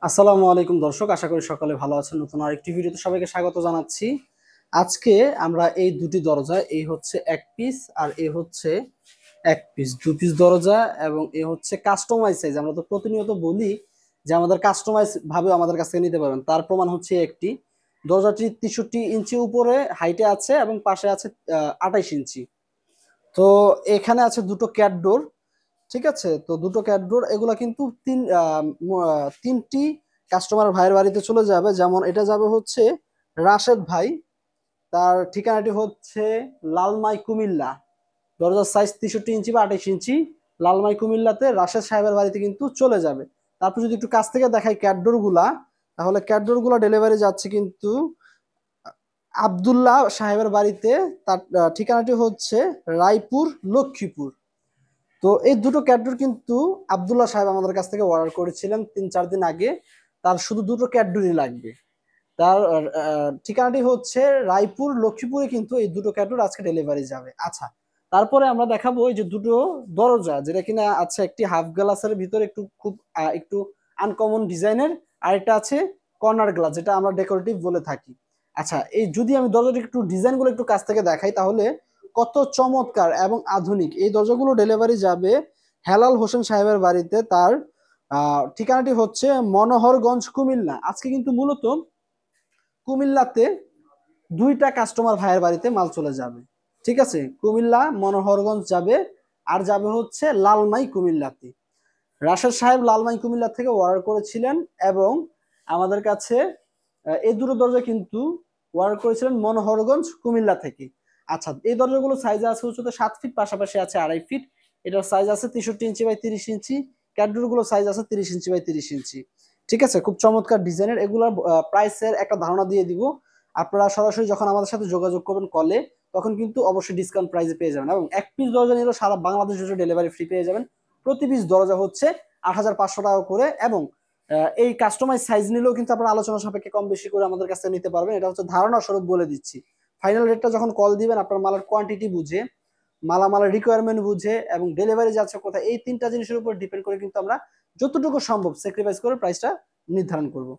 আসসালামু আলাইকুম দর্শক, আশা করি সকলে ভালো আছেন। নতুন আরেকটি ভিডিওতে সবাইকে স্বাগত জানাচ্ছি। আজকে আমরা এই দুটি দরজা, এই হচ্ছে এক পিস আর এ হচ্ছে এক পিস, দু পিস দরজা এবং এ হচ্ছে কাস্টমাইজ সাইজ। আমরা তো প্রতিনিয়ত বলি যে আমাদের কাস্টমাইজ ভাবে আমাদের কাছ থেকে নিতে পারবেন, তার প্রমাণ হচ্ছে একটি দরজাটি 63 ইঞ্চি উপরে হাইটে আছে এবং পাশে আছে 28 ইঞ্চি। তো এখানে আছে দুটো ক্যাট ডোর। ঠিক আছে, তো দুটো ক্যাটডোর এগুলা কিন্তু তিনটি কাস্টমার ভাইয়ের বাড়িতে চলে যাবে। যেমন এটা যাবে হচ্ছে রাশেদ ভাই, তার ঠিকানাটি হচ্ছে লালমাই কুমিল্লা। দরজার সাইজ 63 ইঞ্চি বা 28 ইঞ্চি। লালমাই কুমিল্লাতে রাশেদ সাহেবের বাড়িতে কিন্তু চলে যাবে। তারপর যদি একটু কাছ থেকে দেখাই ক্যাটডোর গুলা, তাহলে ক্যাটডোর গুলা ডেলিভারি যাচ্ছে কিন্তু আব্দুল্লাহ সাহেবের বাড়িতে। তার ঠিকানাটি হচ্ছে রায়পুর, লক্ষ্মীপুর। তো এই দুটো ক্যাটডোর কিন্তু আব্দুল্লাহ সাহেব আমাদের কাছ থেকে অর্ডার করেছিলেন 3-4 দিন আগে। তার শুধু দুটো ক্যাটডোরই লাগবে। তার ঠিকানাটি হচ্ছে রায়পুর, লক্ষ্মীপুরে কিন্তু এই দুটো ক্যাটডোর আজকে ডেলিভারি যাবে। আচ্ছা, তারপরে আমরা দেখাবো এই যে দুটো দরজা, যেটা কিনা আছে একটি হাফ গ্লাসের ভিতরে একটু খুব একটু আনকমন ডিজাইনের, আর এটা আছে কর্নার গ্লাস, যেটা আমরা ডেকোরেটিভ বলে থাকি। আচ্ছা, এই যদি আমি দরজাটি একটু ডিজাইনগুলো একটু কাছ থেকে দেখাই, তাহলে কত চমৎকার এবং আধুনিক। এই দরজাগুলো ডেলিভারি যাবে হেলাল হোসেন সাহেবের বাড়িতে। তার ঠিকানাটি হচ্ছে মনোহরগঞ্জ, কুমিল্লা। আজকে কিন্তু মূলত কুমিল্লাতে দুইটা কাস্টমার ভাইয়ের বাড়িতে মাল চলে যাবে। ঠিক আছে, কুমিল্লা মনোহরগঞ্জ যাবে, আর যাবে হচ্ছে লালমাই কুমিল্লাতে। রাশেদ সাহেব লালমাই কুমিল্লা থেকে অর্ডার করেছিলেন এবং আমাদের কাছে এই দুটো দরজা কিন্তু অর্ডার করেছিলেন মনোহরগঞ্জ, কুমিল্লা থেকে। আচ্ছা, এই দরজাগুলো সাইজ আছে হচ্ছে 7 ফিট, পাশাপাশি আছে 2.5 ফিট। এটার সাইজ আছে 63 ইঞ্চি বাই 30 ইঞ্চি। ক্যাডডোর গুলো সাইজ আছে 30 ইঞ্চি বাই 30 ইঞ্চি। ঠিক আছে, খুব চমৎকার ডিজাইনের। এগুলোর প্রাইসের একটা ধারণা দিয়ে দিব। আপনারা সরাসরি যখন আমাদের সাথে যোগাযোগ করবেন কলে, তখন কিন্তু অবশ্যই ডিসকাউন্ট প্রাইসে পেয়ে যাবেন, এবং এক পিস দরজা নিলেও সারা বাংলাদেশ জুড়ে ডেলিভারি ফ্রি পেয়ে যাবেন। প্রতি পিস দরজা হচ্ছে 8,500 টাকা করে, এবং এই কাস্টমাইজ সাইজ নিলেও কিন্তু আপনারা আলোচনা সাপেক্ষে কম বেশি করে আমাদের কাছে নিতে পারবেন। এটা হচ্ছে ধারণা স্বরূপ বলে দিচ্ছি। ফাইনাল রেটটা যখন কল দিবেন, আপনার মালের কোয়ান্টিটি বুঝে, মালামালের রিকোয়ারমেন্ট বুঝে এবং ডেলিভারি যাচ্ছে কোথায়, এই তিনটা জিনিসের উপর ডিপেন্ড করে কিন্তু আমরা যতটুকু সম্ভব স্যাক্রিফাইস করে প্রাইসটা নির্ধারণ করব।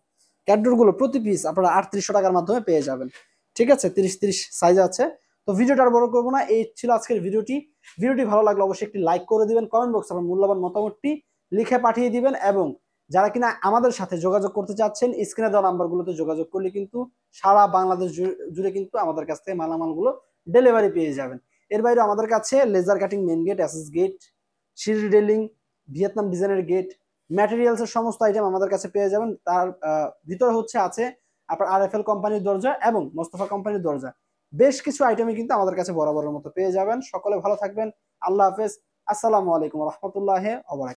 ক্যাটডোর গুলো প্রতি পিস আপনারা 3800 টাকার মাধ্যমে পেয়ে যাবেন। ঠিক আছে, 30-30 সাইজ আছে। তো ভিডিওটা আর বড় করবো না, এই ছিল আজকের ভিডিওটি। ভিডিওটি ভালো লাগলে অবশ্যই একটি লাইক করে দিবেন, কমেন্ট বক্সে আপনার মূল্যবান মতামতটি লিখে পাঠিয়ে দিবেন, এবং যারা কিনা আমাদের সাথে যোগাযোগ করতে চাচ্ছেন, স্ক্রিনে দেওয়া নাম্বারগুলোতে যোগাযোগ করলে কিন্তু সারা বাংলাদেশ জুড়ে কিন্তু আমাদের কাছ থেকে মালামালগুলো ডেলিভারি পেয়ে যাবেন। এর বাইরে আমাদের কাছে laser cutting main gate, access gate, সিঁড়ি রেলিং, ভিয়েতনাম ডিজাইনের গেট, ম্যাটেরিয়ালস এর সমস্ত আইটেম আমাদের কাছে পেয়ে যাবেন। তার ভিতরে হচ্ছে আছে আপনার আরএফএল কোম্পানির দরজা এবং মোস্তফা কোম্পানির দরজা। বেশ কিছু আইটেমই কিন্তু আমাদের কাছে বরাবরের মতো পেয়ে যাবেন। সকলে ভালো থাকবেন। আল্লাহ হাফেজ। আসসালামু আলাইকুম রহমতুল্লাহ।